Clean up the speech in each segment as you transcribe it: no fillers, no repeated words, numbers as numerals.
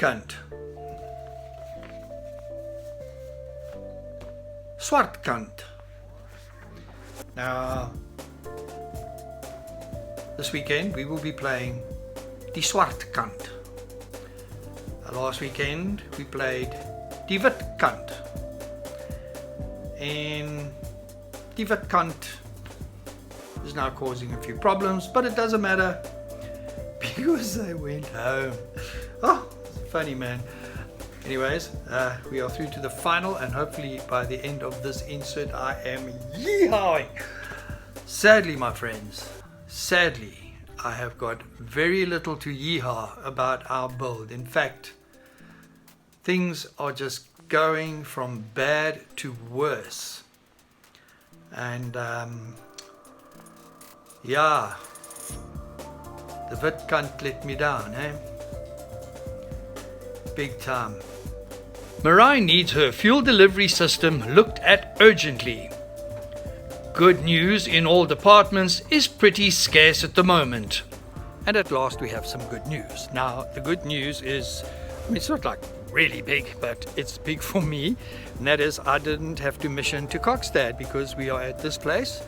Kant. Swart Kant. Now, this weekend we will be playing Die Swart Kant. Last weekend we played Die Wit Kant. And Die Wit Kant is now causing a few problems, but it doesn't matter because they went home. Oh, it's funny, man. Anyways, we are through to the final, and hopefully by the end of this insert I am yeehawing. Sadly, my friends, sadly, I have got very little to yeehaw about our build. In fact, things are just going from bad to worse. And yeah, the Wit Kant let me down, eh? Big time. Meraai needs her fuel delivery system looked at urgently. Good news in all departments is pretty scarce at the moment. And at last we have some good news. Now, the good news is, I mean, it's not like really big, but it's big for me. And that is, I didn't have to mission to Kokstad because we are at this place,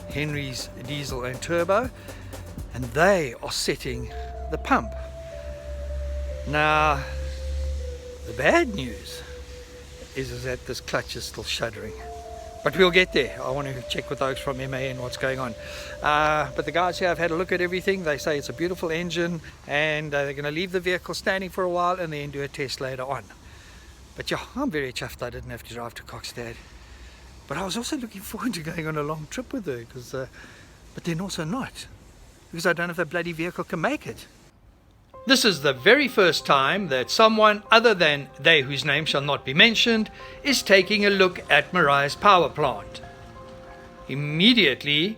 Henry's Diesel and Turbo, and they are setting the pump. Now, the bad news is that this clutch is still shuddering. But we'll get there. I want to check with those from MAN what's going on. But the guys here have had a look at everything. They say it's a beautiful engine, and they're going to leave the vehicle standing for a while and then do a test later on. But yeah, I'm very chuffed I didn't have to drive to Kokstad. But I was also looking forward to going on a long trip with her, but then also not, because I don't know if that bloody vehicle can make it. This is the very first time that someone other than they whose name shall not be mentioned is taking a look at Meraai's power plant. Immediately,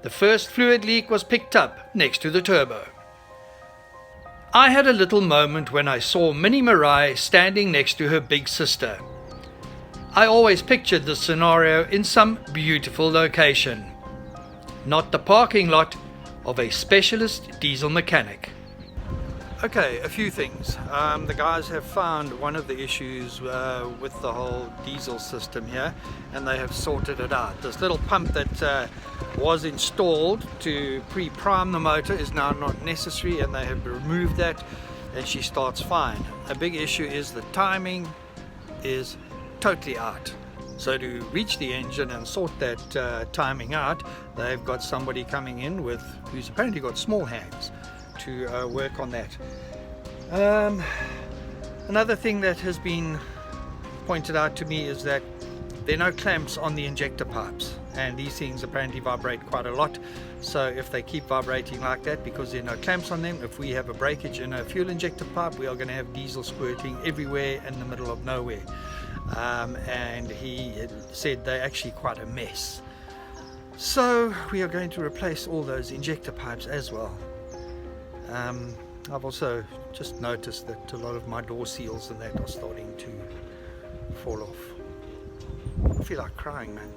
the first fluid leak was picked up next to the turbo. I had a little moment when I saw Mini Meraai standing next to her big sister. I always pictured this scenario in some beautiful location, not the parking lot of a specialist diesel mechanic. Okay, a few things. The guys have found one of the issues with the whole diesel system here, and they have sorted it out. This little pump that was installed to pre-prime the motor is now not necessary, and they have removed that, and she starts fine. A big issue is the timing is totally out. So to reach the engine and sort that timing out, they've got somebody coming in who's apparently got small hands to work on that. Another thing that has been pointed out to me is that there are no clamps on the injector pipes, and these things apparently vibrate quite a lot. So if they keep vibrating like that because there are no clamps on them, if we have a breakage in a fuel injector pipe, we are going to have diesel squirting everywhere in the middle of nowhere. And he said they're actually quite a mess. So we are going to replace all those injector pipes as well. I've also just noticed that a lot of my door seals and that are starting to fall off. I feel like crying, man.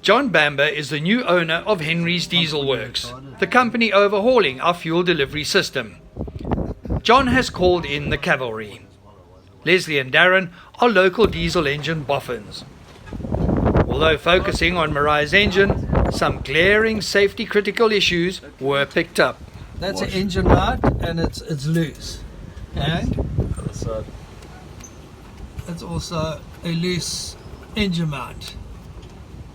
John Bamber is the new owner of Henry's Diesel Works, the company overhauling our fuel delivery system. John has called in the cavalry. Leslie and Darren are local diesel engine boffins. Although focusing on Meraai's engine, some glaring safety critical issues were picked up. That's an engine mount, and it's loose, and it's also a loose engine mount.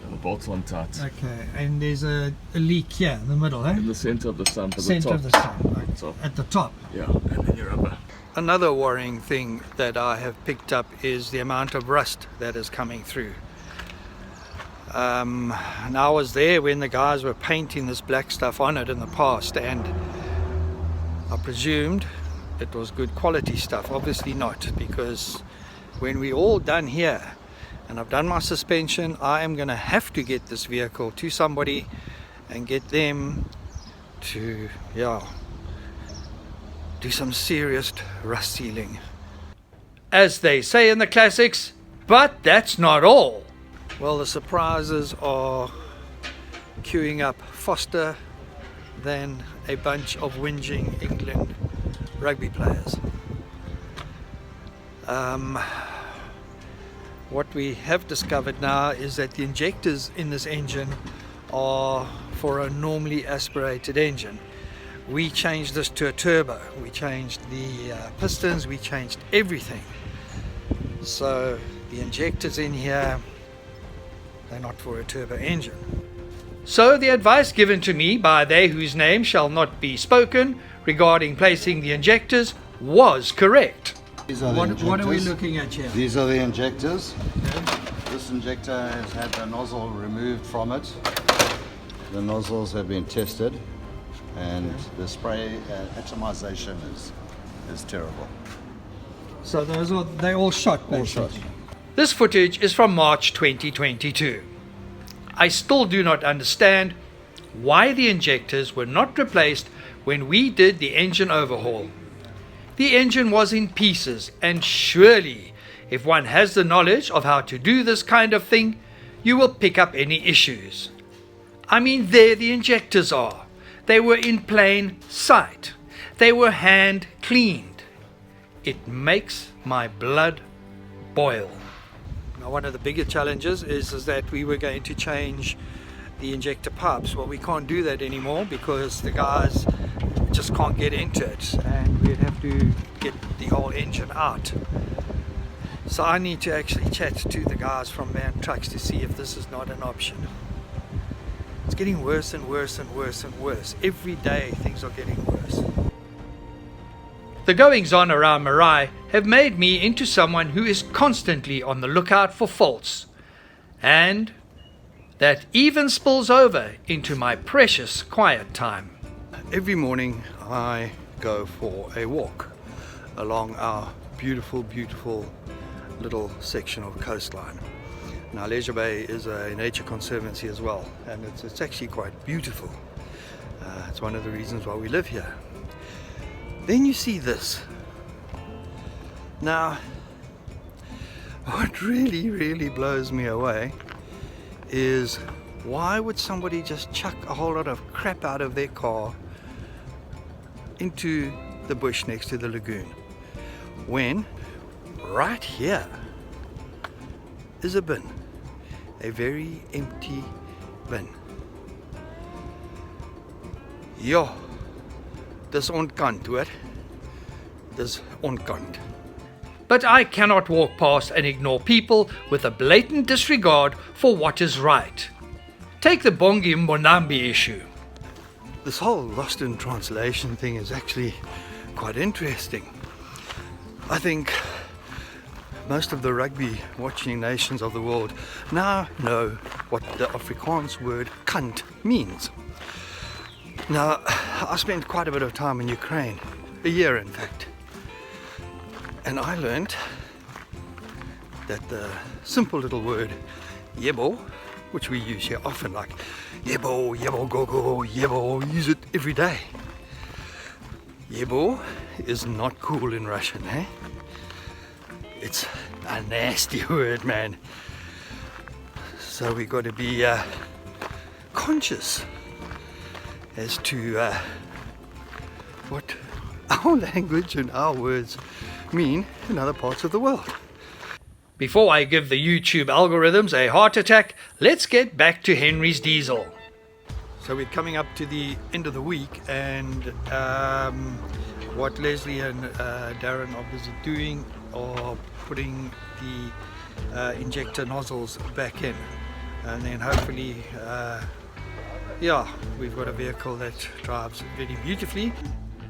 And the bolts on tight. Okay, and there's a leak here in the middle, eh? In the center of the stump. Center of the stump, right. At the top. Yeah, and then your rubber. Another worrying thing that I have picked up is the amount of rust that is coming through. And I was there when the guys were painting this black stuff on it in the past, and I presumed it was good quality stuff. Obviously not, because when we're all done here and I've done my suspension, I am going to have to get this vehicle to somebody and get them to do some serious rust sealing. As they say in the classics, but that's not all. Well, the surprises are queuing up faster than a bunch of whinging England rugby players. What we have discovered now is that the injectors in this engine are for a normally aspirated engine. We changed this to a turbo. We changed the pistons, we changed everything. So the injectors in here, they're not for a turbo engine. So the advice given to me by they whose name shall not be spoken regarding placing the injectors was correct. These are the What are we injectors. looking at here? These are the injectors. This injector has had the nozzle removed from it. The nozzles have been tested, and the spray atomization is terrible. So they're all shot, All basically. shot. This footage is from March 2022. I still do not understand why the injectors were not replaced when we did the engine overhaul. The engine was in pieces, and surely if one has the knowledge of how to do this kind of thing, you will pick up any issues. I mean, there the injectors are. They were in plain sight. They were hand cleaned. It makes my blood boil. Now, one of the bigger challenges is that we were going to change the injector pipes. Well, we can't do that anymore because the guys just can't get into it, and we'd have to get the whole engine out. So I need to actually chat to the guys from Van Trucks to see if this is not an option. It's getting worse and worse and worse and worse. Every day things are getting worse. The goings on around Meraai have made me into someone who is constantly on the lookout for faults, and that even spills over into my precious quiet time. Every morning I go for a walk along our beautiful, beautiful little section of coastline. Now, Leisure Bay is a nature conservancy as well, and it's actually quite beautiful. It's one of the reasons why we live here. Then you see this. Now, what really blows me away is why would somebody just chuck a whole lot of crap out of their car into the bush next to the lagoon, when right here is a bin, a very empty bin. Ja, dis onkant hoor. Dis onkant. But I cannot walk past and ignore people with a blatant disregard for what is right. Take the Bongi Mbonambi issue. This whole lost in translation thing is actually quite interesting. I think most of the rugby watching nations of the world now know what the Afrikaans word kant means. Now, I spent quite a bit of time in Ukraine, a year in fact, and I learned that the simple little word yebo, which we use here often, like yebo, yebo, go, go, yebo, use it every day. Yebo is not cool in Russian, eh? It's a nasty word, man. So we got to be conscious as to what our language and our words mean in other parts of the world. Before I give the YouTube algorithms a heart attack, let's get back to Henry's diesel. So we're coming up to the end of the week, and what Leslie and Darren are busy doing are putting the injector nozzles back in, and then hopefully we've got a vehicle that drives very beautifully.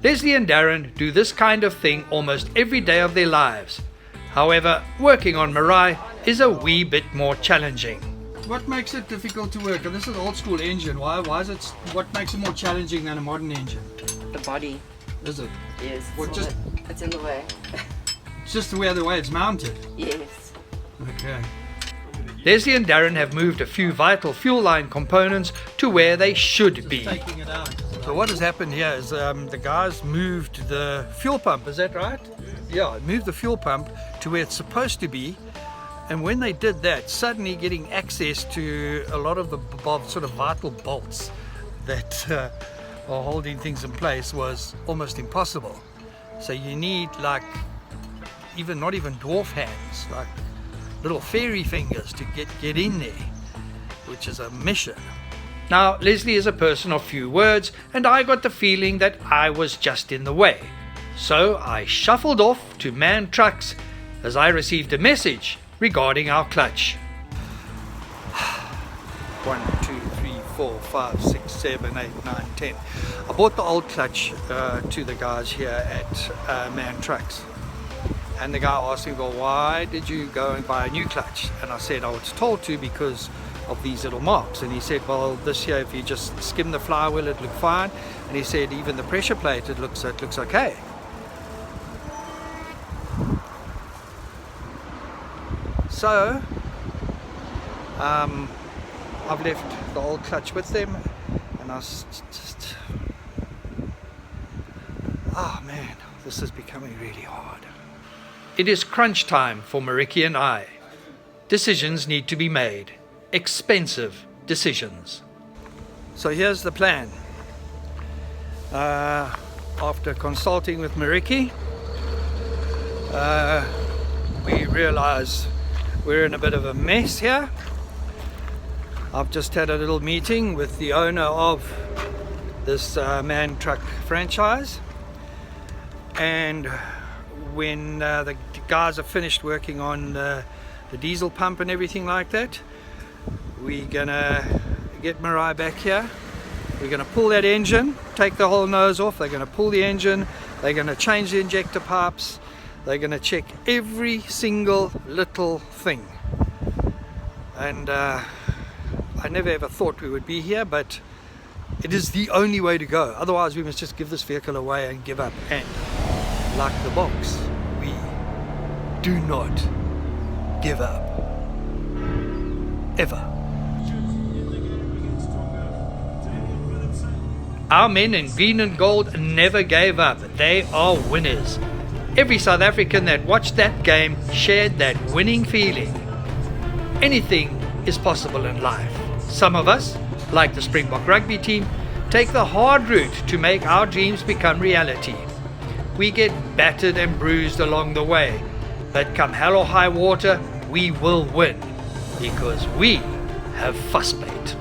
Leslie and Darren do this kind of thing almost every day of their lives. However, working on Meraai is a wee bit more challenging. What makes it difficult to work? This is an old school engine. Why is it? What makes it more challenging than a modern engine? The body. Is it? Yes. What, just it's in the way. it's just the way it's mounted. Yes. Okay. Leslie and Darren have moved a few vital fuel line components to where they should be. Taking it out. So what has happened here is the guys moved the fuel pump. Is that right? Yeah, moved the fuel pump to where it's supposed to be. And when they did that, suddenly getting access to a lot of the sort of vital bolts that are holding things in place was almost impossible. So you need like not even dwarf hands, like little fairy fingers to get in there, which is a mission. Now, Leslie is a person of few words, and I got the feeling that I was just in the way. So I shuffled off to man trucks as I received a message regarding our clutch. 1, 2, 3, 4, 5, 6, 7, 8, 9, 10. I bought the old clutch to the guys here at Man Trucks. And the guy asked me, well, why did you go and buy a new clutch? And I said I was told to because of these little marks. And he said, well, this here, if you just skim the flywheel, it looked fine. And he said, even the pressure plate, it looks okay. So, I've left the old clutch with them, and I was just, oh man, this is becoming really hard. It is crunch time for Meraai and I. Decisions need to be made. Expensive decisions. So here's the plan. After consulting with Meraai, we realize we're in a bit of a mess here. I've just had a little meeting with the owner of this Man Truck franchise, and when the guys are finished working on the diesel pump and everything like that, we're gonna get Meraai back here. We're gonna pull that engine, take the whole nose off. They're gonna pull the engine, they're gonna change the injector pipes, they're gonna check every single little thing. And I never ever thought we would be here, but it is the only way to go. Otherwise we must just give this vehicle away and give up. And like the box, we do not give up, ever. Our men in green and gold never gave up. They are winners. Every South African that watched that game shared that winning feeling. Anything is possible in life. Some of us, like the Springbok rugby team, take the hard route to make our dreams become reality. We get battered and bruised along the way, but come hell or high water, we will win, because we have fussbait.